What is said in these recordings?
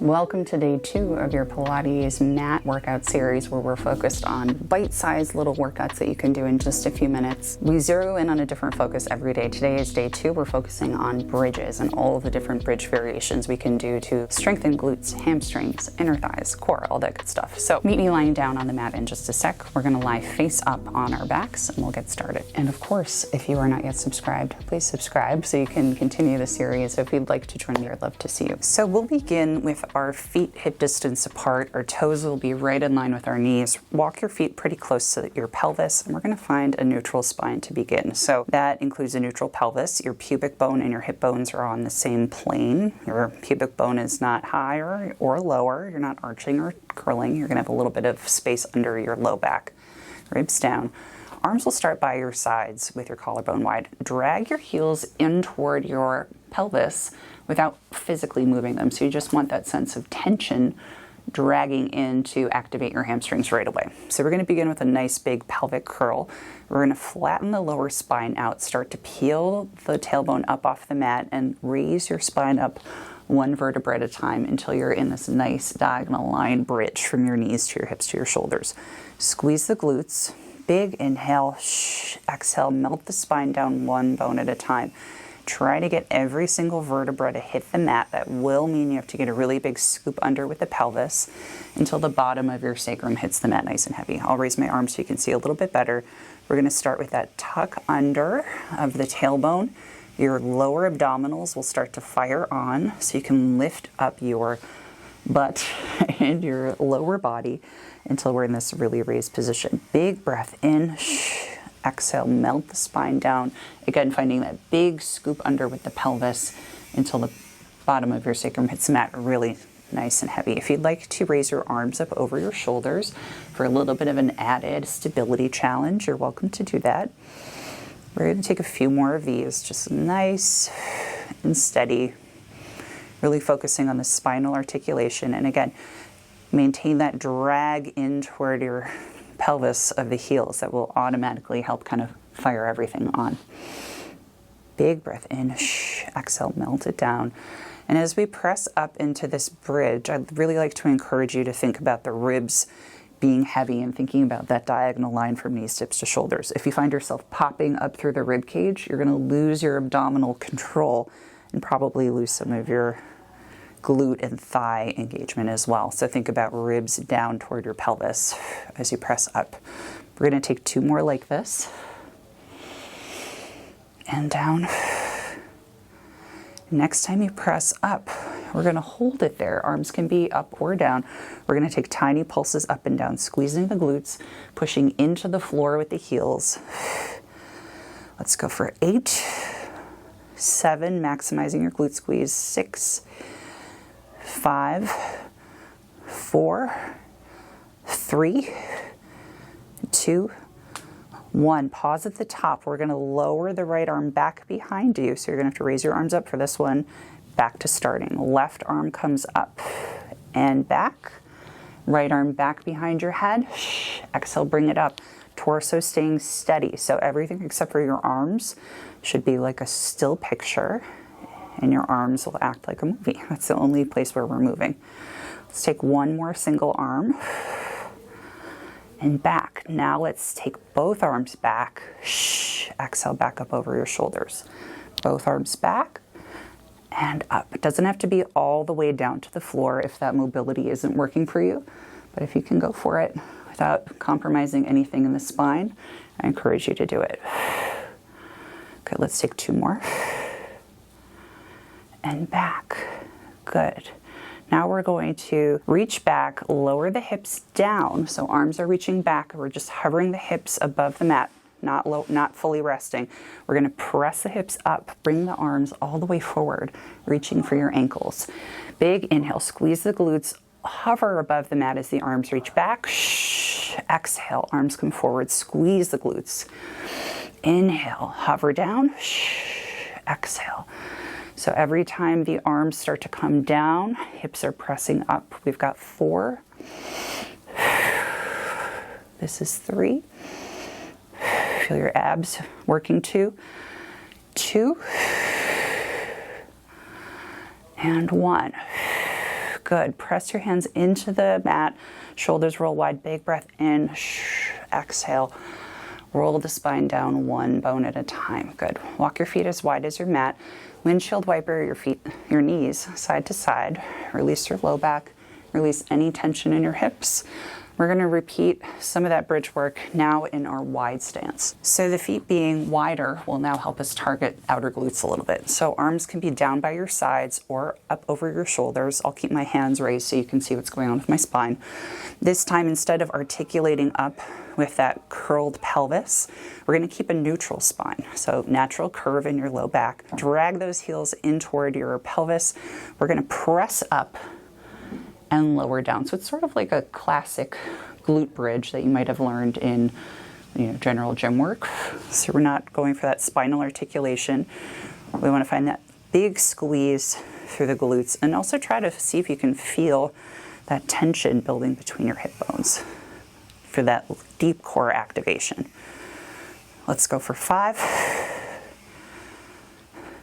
Welcome to day 2 of your Pilates Mat Workout series, where we're focused on bite-sized little workouts that you can do in just a few minutes. We zero in on a different focus every day. Today is day 2. We're focusing on bridges and all of the different bridge variations we can do to strengthen glutes, hamstrings, inner thighs, core, all that good stuff. So meet me lying down on the mat in just a sec. We're going to lie face up on our backs and we'll get started. And of course, if you are not yet subscribed, please subscribe so you can continue the series. If you'd like to join me, I'd love to see you. So we'll begin with our feet hip distance apart. Our toes will be right in line with our knees. Walk your feet pretty close to your pelvis, and we're going to find a neutral spine to begin. So that includes a neutral pelvis. Your pubic bone and your hip bones are on the same plane. Your pubic bone is not higher or lower. You're not arching or curling. You're going to have a little bit of space under your low back. Ribs down. Arms will start by your sides with your collarbone wide. Drag your heels in toward your pelvis without physically moving them. So you just want that sense of tension dragging in to activate your hamstrings right away. So we're going to begin with a nice big pelvic curl. We're going to flatten the lower spine out, start to peel the tailbone up off the mat and raise your spine up one vertebra at a time until you're in this nice diagonal line bridge from your knees to your hips to your shoulders. Squeeze the glutes. Big inhale, exhale, melt the spine down one bone at a time. Try to get every single vertebra to hit the mat. That will mean you have to get a really big scoop under with the pelvis until the bottom of your sacrum hits the mat nice and heavy. I'll raise my arms so you can see a little bit better. We're going to start with that tuck under of the tailbone. Your lower abdominals will start to fire on so you can lift up your butt and your lower body until we're in this really raised position. Big breath in. Exhale, melt the spine down. Again, finding that big scoop under with the pelvis until the bottom of your sacrum hits the mat really nice and heavy. If you'd like to raise your arms up over your shoulders for a little bit of an added stability challenge, you're welcome to do that. We're going to take a few more of these, just nice and steady, really focusing on the spinal articulation. And again, maintain that drag in toward your pelvis of the heels. That will automatically help kind of fire everything on. Big breath in, exhale, melt it down. And as we press up into this bridge, I'd really like to encourage you to think about the ribs being heavy and thinking about that diagonal line from knees, tips to shoulders. If you find yourself popping up through the rib cage, you're going to lose your abdominal control and probably lose some of your glute and thigh engagement as well. So think about ribs down toward your pelvis as you press up. We're going to take 2 more like this. And down. Next time you press up, we're going to hold it there. Arms can be up or down. We're going to take tiny pulses up and down, squeezing the glutes, pushing into the floor with the heels. Let's go for 8, 7, maximizing your glute squeeze, 6, 5, 4, 3, 2, 1. Pause at the top. We're going to lower the right arm back behind you. So you're going to have to raise your arms up for this one. Back to starting. Left arm comes up and back. Right arm back behind your head. Exhale, bring it up. Torso staying steady. So everything except for your arms should be like a still picture. And your arms will act like a movie. That's the only place where we're moving. Let's take one more single arm and back. Now let's take both arms back. Exhale, back up over your shoulders. Both arms back and up. It doesn't have to be all the way down to the floor if that mobility isn't working for you, but if you can go for it without compromising anything in the spine, I encourage you to do it. Okay, let's take 2 more. And back. Good. Now we're going to reach back, lower the hips down. So arms are reaching back. We're just hovering the hips above the mat, not fully resting. We're going to press the hips up, bring the arms all the way forward, reaching for your ankles. Big inhale, squeeze the glutes, hover above the mat as the arms reach back. Exhale, arms come forward, squeeze the glutes. Inhale, hover down. Exhale. So every time the arms start to come down, hips are pressing up. We've got 4. This is 3. Feel your abs working 2. 2. And 1. Good. Press your hands into the mat. Shoulders roll wide. Big breath in. Exhale. Roll the spine down one bone at a time. Good. Walk your feet as wide as your mat. Windshield wiper your knees side to side. Release your low back. Release any tension in your hips. We're going to repeat some of that bridge work now in our wide stance. So the feet being wider will now help us target outer glutes a little bit. So arms can be down by your sides or up over your shoulders. I'll keep my hands raised so you can see what's going on with my spine. This time, instead of articulating up with that curled pelvis, we're going to keep a neutral spine. So natural curve in your low back. Drag those heels in toward your pelvis. We're going to press up and lower down. So it's sort of like a classic glute bridge that you might have learned in general gym work. So we're not going for that spinal articulation. We want to find that big squeeze through the glutes and also try to see if you can feel that tension building between your hip bones for that deep core activation. Let's go for 5.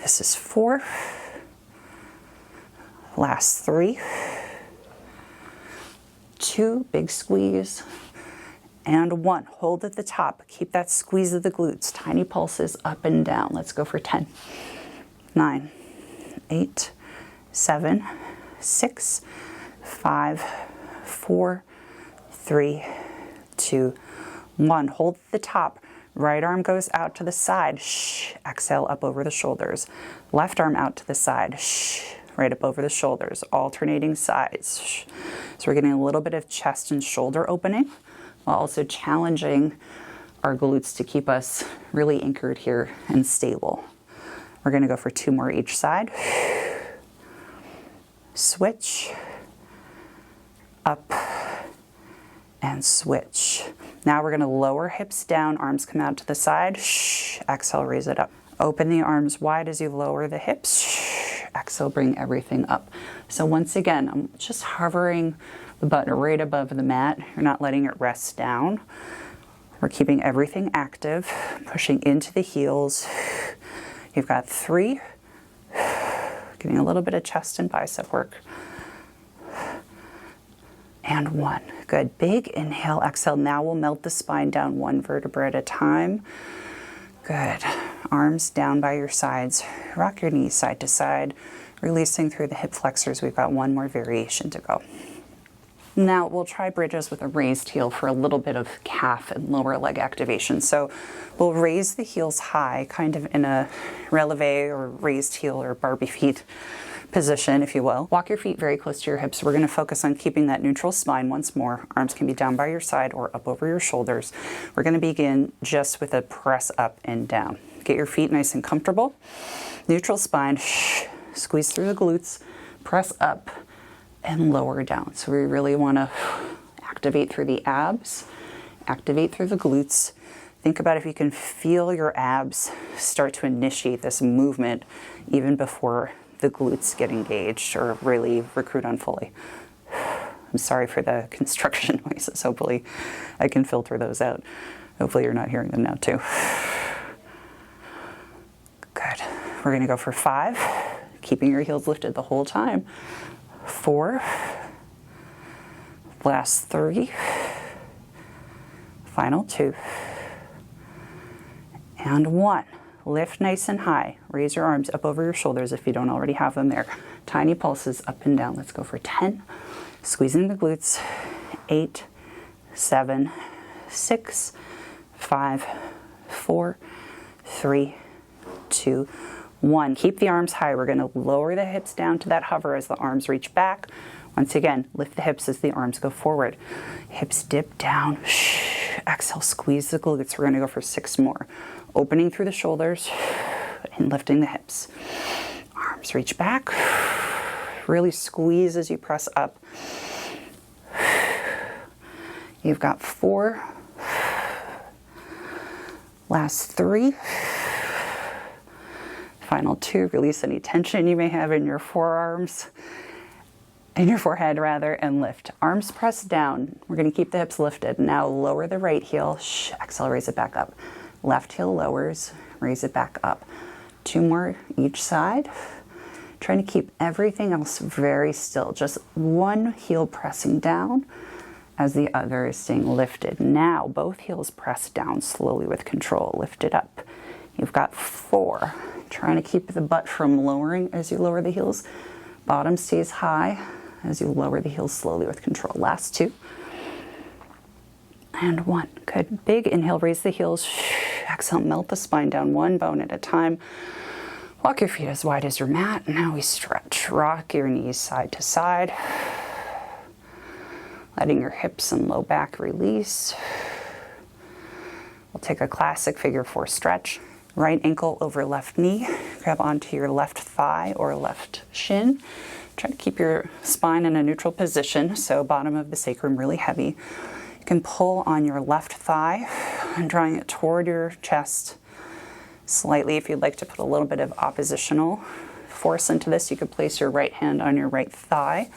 This is 4. Last 3. 2, big squeeze, and 1. Hold at the top. Keep that squeeze of the glutes. Tiny pulses up and down. Let's go for 10, 9, 8, 7, 6, 5, 4, 3, 2, 1. Hold at the top. Right arm goes out to the side. Exhale up over the shoulders. Left arm out to the side. Right up over the shoulders, alternating sides. So we're getting a little bit of chest and shoulder opening while also challenging our glutes to keep us really anchored here and stable. We're going to go for 2 more each side. Switch, up, and switch. Now we're going to lower hips down, arms come out to the side. Exhale, raise it up. Open the arms wide as you lower the hips. Exhale, bring everything up. So once again, I'm just hovering the butt right above the mat. You're not letting it rest down. We're keeping everything active, pushing into the heels. You've got 3. Getting a little bit of chest and bicep work. And 1. Good. Big inhale, exhale. Now we'll melt the spine down 1 vertebra at a time. Good. Arms down by your sides. Rock your knees side to side, releasing through the hip flexors. We've got 1 more variation to go. Now we'll try bridges with a raised heel for a little bit of calf and lower leg activation. So we'll raise the heels high, kind of in a releve or raised heel or Barbie feet position, if you will. Walk your feet very close to your hips. We're going to focus on keeping that neutral spine once more. Arms can be down by your side or up over your shoulders. We're going to begin just with a press up and down. Get your feet nice and comfortable. Neutral spine. Squeeze through the glutes. Press up and lower down. So we really want to activate through the abs, activate through the glutes. Think about if you can feel your abs start to initiate this movement even before the glutes get engaged or really recruit on fully. I'm sorry for the construction noises. Hopefully I can filter those out. Hopefully you're not hearing them now too. Good. We're going to go for 5, keeping your heels lifted the whole time. 4, last 3, final 2, and 1. Lift nice and high. Raise your arms up over your shoulders if you don't already have them there. Tiny pulses up and down. Let's go for 10. Squeezing the glutes. 8, 7, 6, 5, 4, 3, 2, 1. Keep the arms high. We're going to lower the hips down to that hover as the arms reach back. Once again, lift the hips as the arms go forward. Hips dip down. Exhale, squeeze the glutes. We're going to go for 6 more. Opening through the shoulders and lifting the hips. Arms reach back. Really squeeze as you press up. You've got 4. Last 3. Final 2. Release any tension you may have in your forearms, in your forehead rather, and lift. Arms pressed down. We're going to keep the hips lifted. Now lower the right heel. Exhale, raise it back up. Left heel lowers, raise it back up. 2 more each side. Trying to keep everything else very still. Just one heel pressing down as the other is staying lifted. Now, both heels press down slowly with control. Lift it up. You've got 4. Trying to keep the butt from lowering as you lower the heels. Bottom stays high as you lower the heels slowly with control. Last 2. And 1. Good. Big inhale, raise the heels. Exhale, melt the spine down one bone at a time. Walk your feet as wide as your mat. Now we stretch. Rock your knees side to side. Letting your hips and low back release. We'll take a classic figure 4 stretch. Right ankle over left knee. Grab onto your left thigh or left shin. Try to keep your spine in a neutral position, so bottom of the sacrum really heavy. You can pull on your left thigh and drawing it toward your chest slightly. If you'd like to put a little bit of oppositional force into this, you could place your right hand on your right thigh.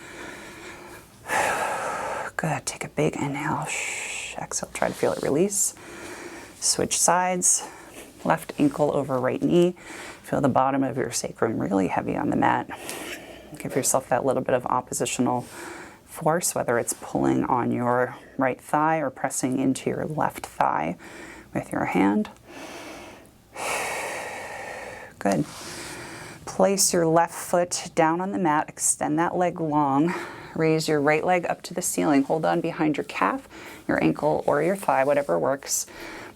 Good. Take a big inhale. Exhale. Try to feel it release. Switch sides. Left ankle over right knee. Feel the bottom of your sacrum really heavy on the mat. Give yourself that little bit of oppositional force, whether it's pulling on your right thigh or pressing into your left thigh with your hand. Good. Place your left foot down on the mat. Extend that leg long. Raise your right leg up to the ceiling. Hold on behind your calf, your ankle, or your thigh, whatever works.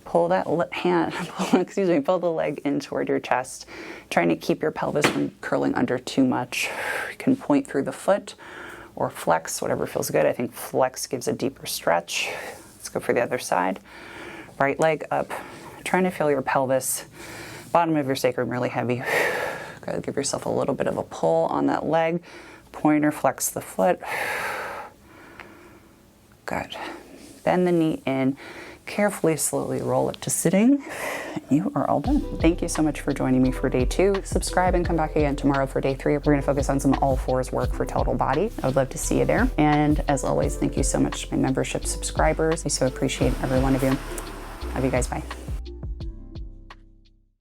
Pull that pull the leg in toward your chest, trying to keep your pelvis from curling under too much. You can point through the foot or flex, whatever feels good. I think flex gives a deeper stretch. Let's go for the other side. Right leg up, trying to feel your pelvis, bottom of your sacrum really heavy. Good. Give yourself a little bit of a pull on that leg. Pointer, flex the foot. Good. Bend the knee in. Carefully, slowly roll it to sitting. You are all done. Thank you so much for joining me for day 2. Subscribe and come back again tomorrow for day 3. We're going to focus on some all fours work for total body. I would love to see you there. And as always, thank you so much to my membership subscribers. I so appreciate every one of you. Love you guys. Bye.